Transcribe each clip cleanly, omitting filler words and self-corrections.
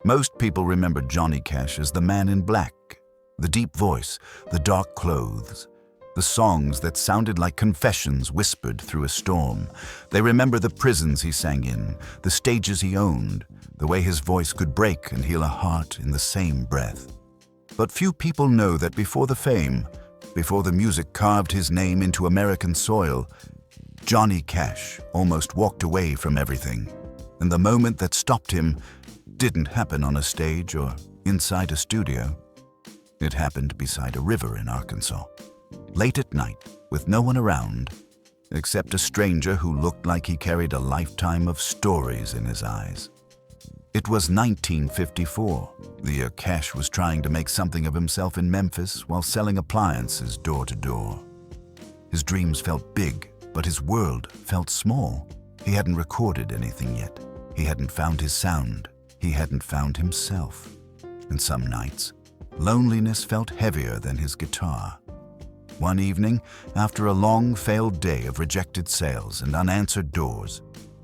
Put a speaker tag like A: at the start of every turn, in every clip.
A: Most people remember Johnny Cash as the man in black, the deep voice, the dark clothes, the songs that sounded like confessions whispered through a storm. They remember the prisons he sang in, the stages he owned, the way his voice could break and heal a heart in the same breath. But few people know that before the fame, before the music carved his name into American soil, Johnny Cash almost walked away from everything. And the moment that stopped him didn't happen on a stage or inside a studio. It happened beside a river in Arkansas, late at night, with no one around, except a stranger who looked like he carried a lifetime of stories in his eyes. It was 1954, the year Cash was trying to make something of himself in Memphis while selling appliances door to door. His dreams felt big, but his world felt small. He hadn't recorded anything yet. He hadn't found his sound. He hadn't found himself. And some nights, loneliness felt heavier than his guitar. One evening, after a long, failed day of rejected sales and unanswered doors,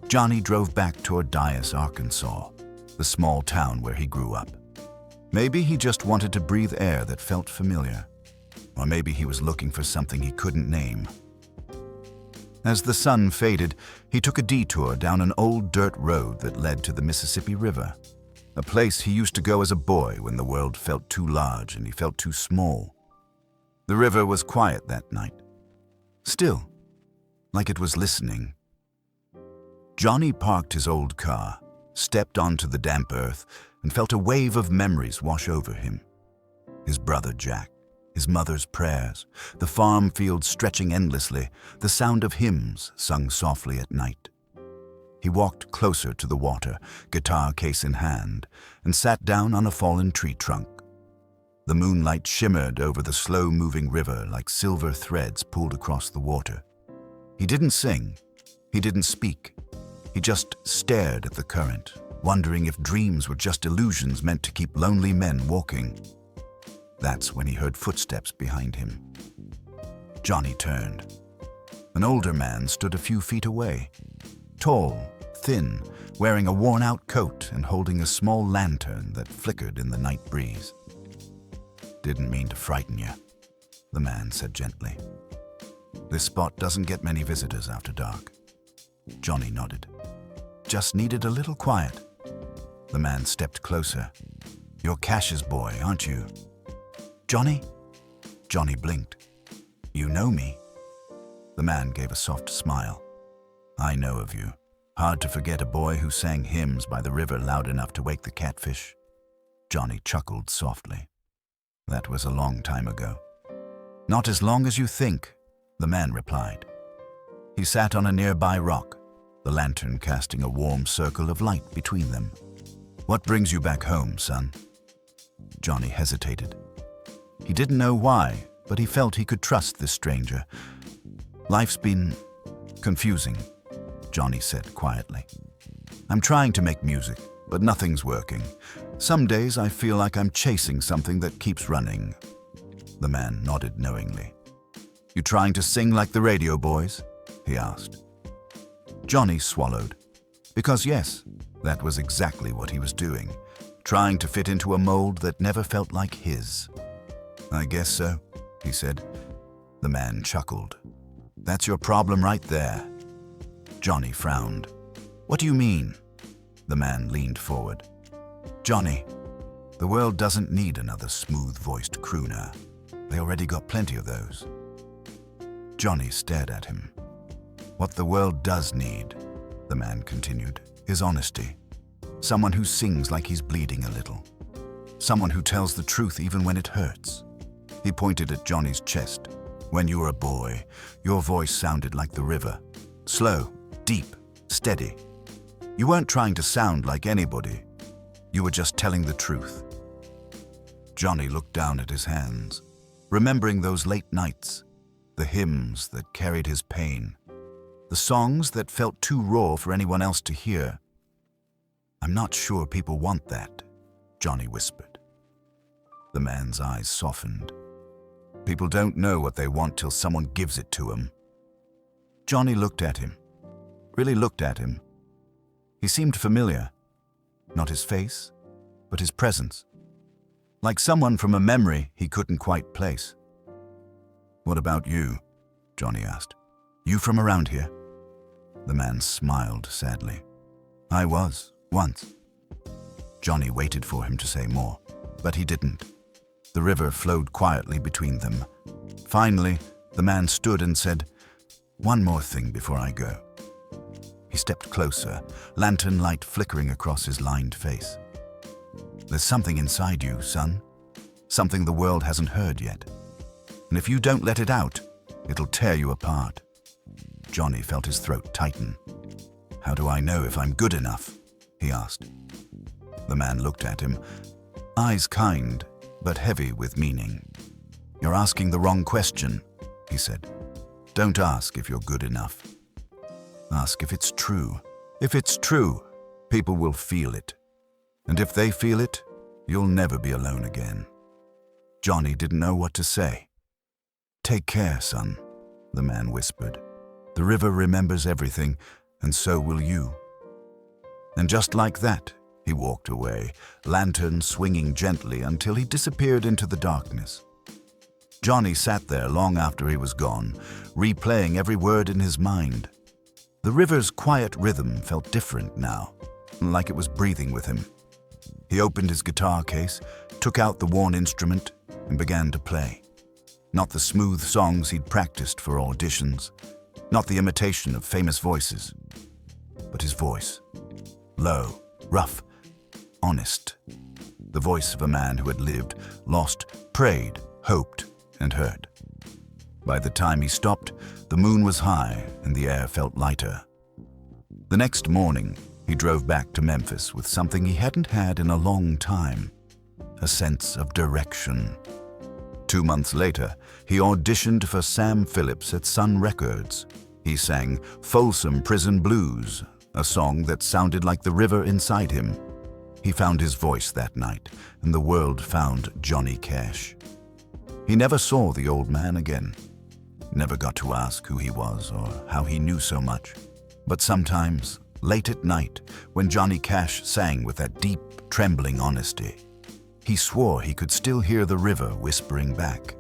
A: Johnny drove back toward Dyess, Arkansas, the small town where he grew up. Maybe he just wanted to breathe air that felt familiar, or maybe he was looking for something he couldn't name. As the sun faded, he took a detour down an old dirt road that led to the Mississippi River, a place he used to go as a boy when the world felt too large and he felt too small. The river was quiet that night, still, like it was listening. Johnny parked his old car, stepped onto the damp earth, and felt a wave of memories wash over him. His brother Jack, his mother's prayers, the farm fields stretching endlessly, the sound of hymns sung softly at night. He walked closer to the water, guitar case in hand, and sat down on a fallen tree trunk. The moonlight shimmered over the slow-moving river like silver threads pulled across the water. He didn't sing. He didn't speak. He just stared at the current, wondering if dreams were just illusions meant to keep lonely men walking. That's when he heard footsteps behind him. Johnny turned. An older man stood a few feet away, tall, thin, wearing a worn-out coat and holding a small lantern that flickered in the night breeze. "Didn't mean to frighten you," the man said gently. "This spot doesn't get many visitors after dark." Johnny nodded. "Just needed a little quiet." The man stepped closer. "You're Cash's boy, aren't you?" "Johnny?" Johnny blinked. "You know me?" The man gave a soft smile. "I know of you. Hard to forget a boy who sang hymns by the river loud enough to wake the catfish." Johnny chuckled softly. "That was a long time ago." "Not as long as you think," the man replied. He sat on a nearby rock, the lantern casting a warm circle of light between them. "What brings you back home, son?" Johnny hesitated. He didn't know why, but he felt he could trust this stranger. "Life's been confusing," Johnny said quietly. "I'm trying to make music, but nothing's working. Some days I feel like I'm chasing something that keeps running." The man nodded knowingly. "You trying to sing like the radio boys?" he asked. Johnny swallowed. Because yes, that was exactly what he was doing, trying to fit into a mold that never felt like his. "I guess so," he said. The man chuckled. "That's your problem right there." Johnny frowned. "What do you mean?" The man leaned forward. "Johnny, the world doesn't need another smooth-voiced crooner. They already got plenty of those." Johnny stared at him. "What the world does need," the man continued, "is honesty. Someone who sings like he's bleeding a little. Someone who tells the truth even when it hurts." He pointed at Johnny's chest. "When you were a boy, your voice sounded like the river. Slow, deep, steady. You weren't trying to sound like anybody. You were just telling the truth." Johnny looked down at his hands, remembering those late nights, the hymns that carried his pain, the songs that felt too raw for anyone else to hear. "I'm not sure people want that," Johnny whispered. The man's eyes softened. "People don't know what they want till someone gives it to them." Johnny looked at him, really looked at him. He seemed familiar. Not his face, but his presence. Like someone from a memory he couldn't quite place. "What about you?" Johnny asked. "You from around here?" The man smiled sadly. "I was, once." Johnny waited for him to say more, but he didn't. The river flowed quietly between them. Finally, the man stood and said, "One more thing before I go." He stepped closer, lantern light flickering across his lined face. "There's something inside you, son. Something the world hasn't heard yet. And if you don't let it out, it'll tear you apart." Johnny felt his throat tighten. "How do I know if I'm good enough?" he asked. The man looked at him, eyes kind, but heavy with meaning. "You're asking the wrong question," he said. "Don't ask if you're good enough. Ask if it's true. If it's true, people will feel it. And if they feel it, you'll never be alone again." Johnny didn't know what to say. "Take care, son," the man whispered. "The river remembers everything, and so will you." And just like that, he walked away, lantern swinging gently until he disappeared into the darkness. Johnny sat there long after he was gone, replaying every word in his mind. The river's quiet rhythm felt different now, like it was breathing with him. He opened his guitar case, took out the worn instrument, and began to play. Not the smooth songs he'd practiced for auditions, not the imitation of famous voices, but his voice. Low, rough, honest. The voice of a man who had lived, lost, prayed, hoped, and heard. By the time he stopped, the moon was high and the air felt lighter. The next morning, he drove back to Memphis with something he hadn't had in a long time, a sense of direction. 2 months later, he auditioned for Sam Phillips at Sun Records. He sang Folsom Prison Blues, a song that sounded like the river inside him. He found his voice that night, and the world found Johnny Cash. He never saw the old man again. Never got to ask who he was or how he knew so much. But sometimes, late at night, when Johnny Cash sang with that deep, trembling honesty, he swore he could still hear the river whispering back.